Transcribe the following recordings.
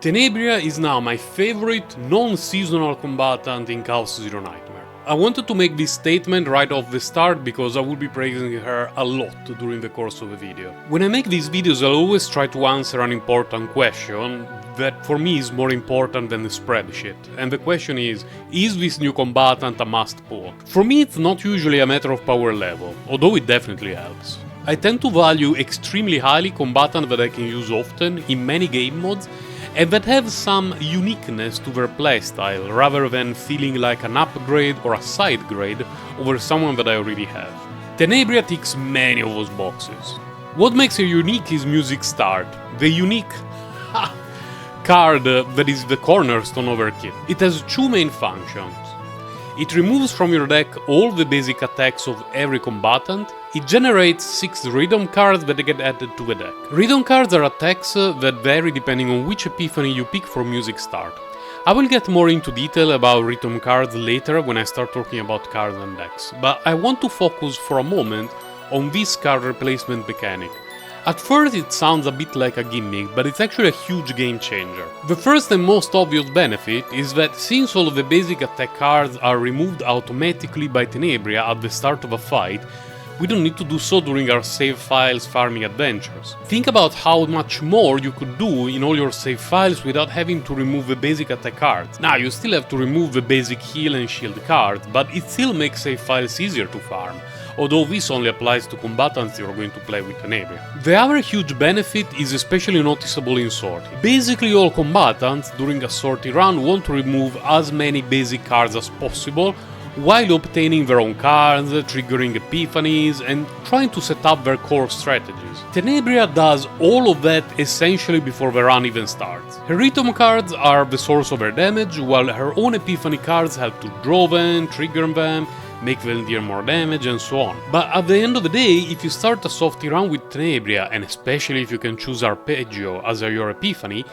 Tenebria is now my favorite non-seasonal combatant in Chaos Zero Nightmare. I wanted to make this statement right off the start because I will be praising her a lot during the course of the video. When I make these videos, I'll always try to answer an important question that for me is more important than the spreadsheet. And the question is this new combatant a must pull? For me it's not usually a matter of power level, although it definitely helps. I tend to value extremely highly combatants that I can use often in many game modes and that have some uniqueness to their playstyle, rather than feeling like an upgrade or a side grade over someone that I already have. Tenebria ticks many of those boxes. What makes her unique is Music Start, the unique card that is the cornerstone of her kit. It has two main functions. It removes from your deck all the basic attacks of every combatant. It generates 6 rhythm cards that get added to the deck. Rhythm cards are attacks that vary depending on which epiphany you pick for Music Start. I will get more into detail about rhythm cards later when I start talking about cards and decks, but I want to focus for a moment on this card replacement mechanic. At first it sounds a bit like a gimmick, but it's actually a huge game changer. The first and most obvious benefit is that since all of the basic attack cards are removed automatically by Tenebria at the start of a fight, we don't need to do so during our save files farming adventures. Think about how much more you could do in all your save files without having to remove the basic attack cards. Now, you still have to remove the basic heal and shield cards, but it still makes save files easier to farm, although this only applies to combatants you're going to play with Tenebria. The other huge benefit is especially noticeable in sortie. Basically all combatants during a sortie run want to remove as many basic cards as possible, while obtaining their own cards, triggering epiphanies, and trying to set up their core strategies. Tenebria does all of that essentially before the run even starts. Her rhythm cards are the source of her damage, while her own epiphany cards help to draw them, trigger them, make them deal more damage, and so on. But at the end of the day, if you start a softie run with Tenebria, and especially if you can choose Arpeggio as your epiphany,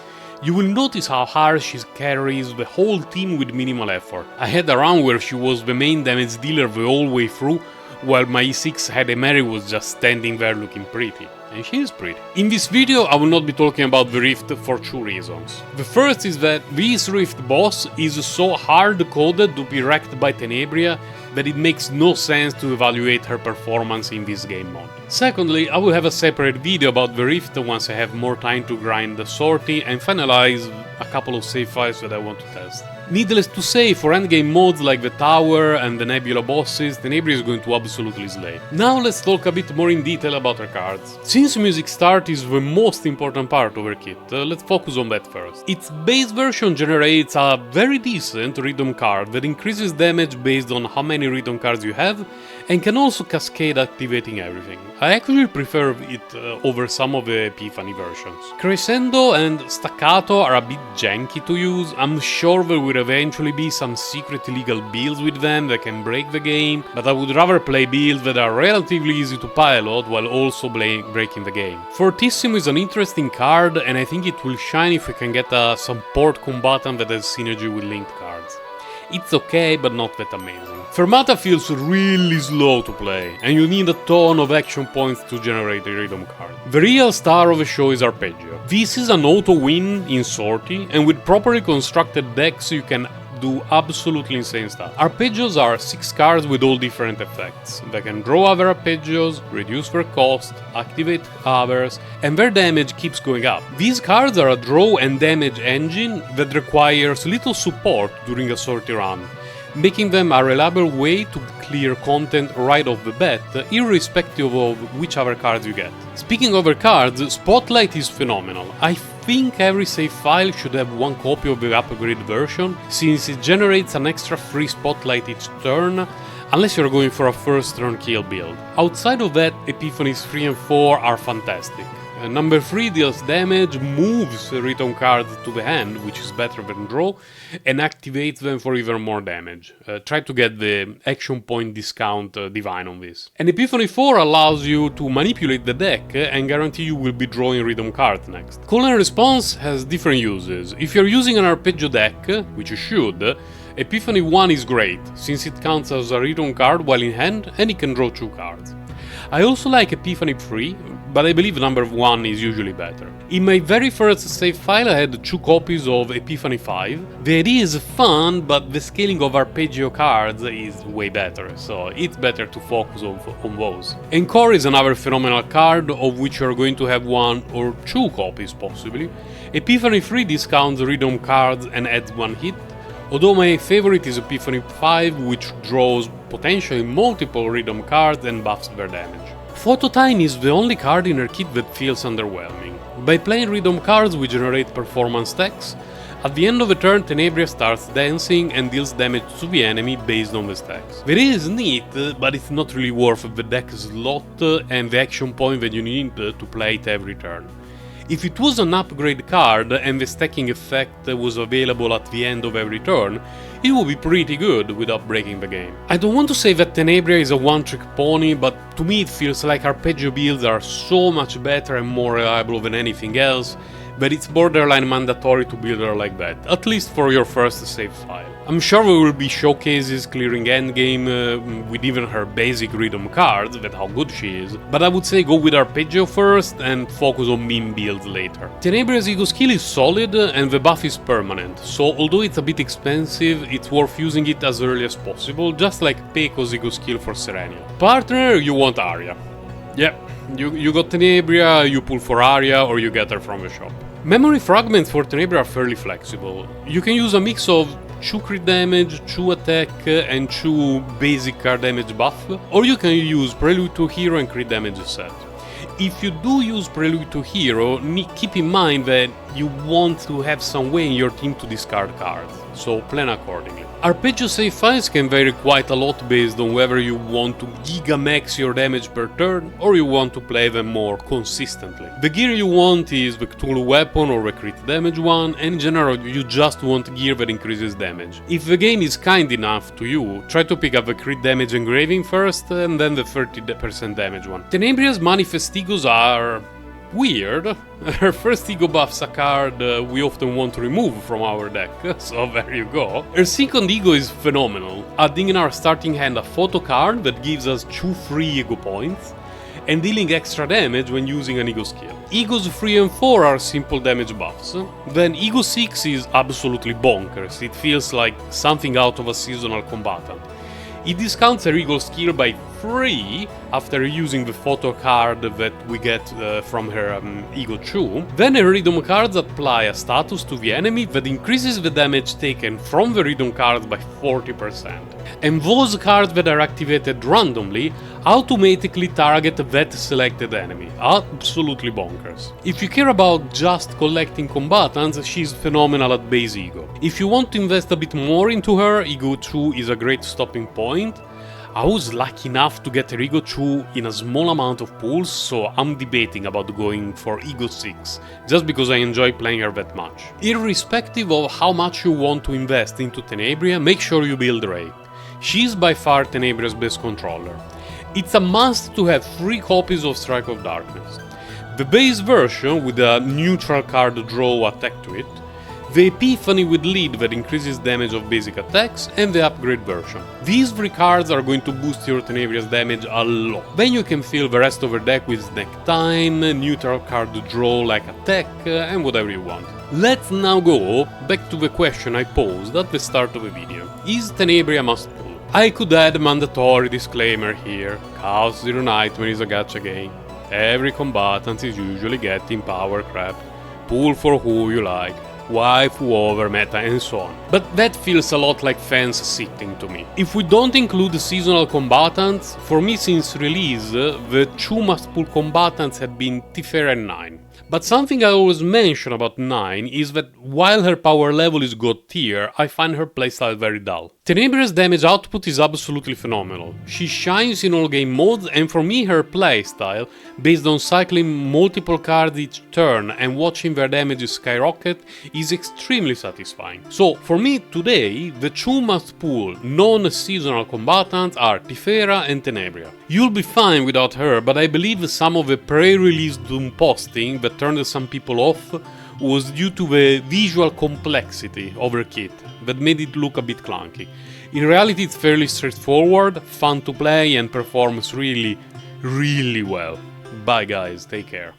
you will notice how hard she carries the whole team with minimal effort. I had a run where she was the main damage dealer the whole way through, while my E6 Hail Mary was just standing there looking pretty. And she is pretty. In this video I will not be talking about the Rift for two reasons. The first is that this Rift boss is so hard-coded to be wrecked by Tenebria that it makes no sense to evaluate her performance in this game mode. Secondly, I will have a separate video about the Rift once I have more time to grind the sortie and finalize a couple of save files that I want to test. Needless to say, for endgame modes like the Tower and the Nebula bosses, Tenebria is going to absolutely slay. Now let's talk a bit more in detail about her cards. Since Music Start is the most important part of her kit, let's focus on that first. Its base version generates a very decent rhythm card that increases damage based on how many rhythm cards you have, and can also cascade activating everything. I actually prefer it over some of the Epiphany versions. Crescendo and Staccato are a bit janky to use. I'm sure there will eventually be some secret illegal builds with them that can break the game, but I would rather play builds that are relatively easy to pilot while also breaking the game. Fortissimo is an interesting card, and I think it will shine if we can get a support combatant that has synergy with linked cards. It's okay, but not that amazing. Fermata feels really slow to play, and you need a ton of action points to generate a rhythm card. The real star of the show is Arpeggio. This is an auto-win in sortie, and with properly constructed decks you can do absolutely insane stuff. Arpeggios are 6 cards with all different effects. They can draw other arpeggios, reduce their cost, activate others, and their damage keeps going up. These cards are a draw and damage engine that requires little support during a sortie run, making them a reliable way to clear content right off the bat, irrespective of which other cards you get. Speaking of other cards, Spotlight is phenomenal. I think every save file should have one copy of the upgrade version, since it generates an extra free Spotlight each turn, unless you're going for a first turn kill build. Outside of that, Epiphanies 3 and 4 are fantastic. Number 3 deals damage, moves rhythm cards to the hand, which is better than draw, and activates them for even more damage. Try to get the action point discount divine on this. And Epiphany 4 allows you to manipulate the deck and guarantee you will be drawing rhythm cards next. Call and Response has different uses. If you're using an arpeggio deck, which you should, Epiphany 1 is great, since it counts as a rhythm card while in hand and it can draw 2 cards. I also like Epiphany 3, but I believe number 1 is usually better. In my very first save file I had 2 copies of Epiphany 5. The idea is fun, but the scaling of arpeggio cards is way better, so it's better to focus on those. Encore is another phenomenal card, of which you're going to have 1 or 2 copies possibly. Epiphany 3 discounts rhythm cards and adds 1 hit, although my favorite is Epiphany 5, which draws potentially multiple rhythm cards and buffs their damage. Photo Time is the only card in her kit that feels underwhelming. By playing rhythm cards we generate performance stacks. At the end of the turn, Tenebria starts dancing and deals damage to the enemy based on the stacks. That is neat, but it's not really worth the deck slot and the action point that you need to play it every turn. If it was an upgrade card and the stacking effect was available at the end of every turn, it would be pretty good without breaking the game. I don't want to say that Tenebria is a one-trick pony, but to me it feels like arpeggio builds are so much better and more reliable than anything else, that it's borderline mandatory to build her like that, at least for your first save file. I'm sure there will be showcases clearing endgame with even her basic rhythm cards, that's how good she is, but I would say go with arpeggio first and focus on meme builds later. Tenebria's ego skill is solid and the buff is permanent, so although it's a bit expensive, it's worth using it as early as possible, just like Peco's ego skill for Serenial. Partner, you want Arya. Yeah, you got Tenebria, you pull for Arya, or you get her from the shop. Memory fragments for Tenebria are fairly flexible. You can use a mix of 2 crit damage, 2 attack and 2 basic card damage buff, or you can use Prelude to Hero and crit damage set. If you do use Prelude to Hero, keep in mind that you want to have some way in your team to discard cards, so plan accordingly. Arpeggio save files can vary quite a lot based on whether you want to gigamax your damage per turn or you want to play them more consistently. The gear you want is the Cthulhu weapon or the crit damage one, and in general you just want gear that increases damage. If the game is kind enough to you, try to pick up the crit damage engraving first and then the 30% damage one. Tenebria's Manifest Egos are weird. Her first ego buff's a card we often want to remove from our deck, so there you go. Her second ego is phenomenal, adding in our starting hand a photo card that gives us 2 free ego points, and dealing extra damage when using an ego skill. Egos 3 and 4 are simple damage buffs, then Ego 6 is absolutely bonkers, it feels like something out of a seasonal combatant. It discounts her ego skill by 3 after using the photo card that we get from her Ego 2. Then her rhythm cards apply a status to the enemy that increases the damage taken from the rhythm cards by 40%. And those cards that are activated randomly automatically target that selected enemy. Absolutely bonkers. If you care about just collecting combatants, she's phenomenal at base Ego. If you want to invest a bit more into her, Ego 2 is a great stopping point. I was lucky enough to get her Ego 2 in a small amount of pools, so I'm debating about going for Ego 6, just because I enjoy playing her that much. Irrespective of how much you want to invest into Tenebria, make sure you build Ray. She's by far Tenebria's best controller. It's a must to have 3 copies of Strike of Darkness. The base version with a neutral card draw attack to it, the Epiphany with lead that increases damage of basic attacks, and the upgrade version. These 3 cards are going to boost your Tenebria's damage a lot. Then you can fill the rest of your deck with snack time, neutral card draw like attack, and whatever you want. Let's now go back to the question I posed at the start of the video. Is Tenebria must pull? I could add a mandatory disclaimer here. Chaos Zero Nightmare is a gacha game. Every combatant is usually getting pOwErCrEeP. Pull for who you like. Waifu over meta and so on. But that feels a lot like fans sitting to me. If we don't include seasonal combatants, for me since release, the 2 must-pull combatants have been Tifera and 9. But something I always mention about 9 is that while her power level is god tier, I find her playstyle very dull. Tenebria's damage output is absolutely phenomenal. She shines in all game modes, and for me her playstyle, based on cycling multiple cards each turn and watching their damage skyrocket, is extremely satisfying. So for me today, the 2 must-pull non-seasonal combatants are Tifera and Tenebria. You'll be fine without her, but I believe some of the pre-release Doom posting that turned some people off was due to the visual complexity of her kit that made it look a bit clunky. In reality it's fairly straightforward, fun to play and performs really well. Bye guys, take care.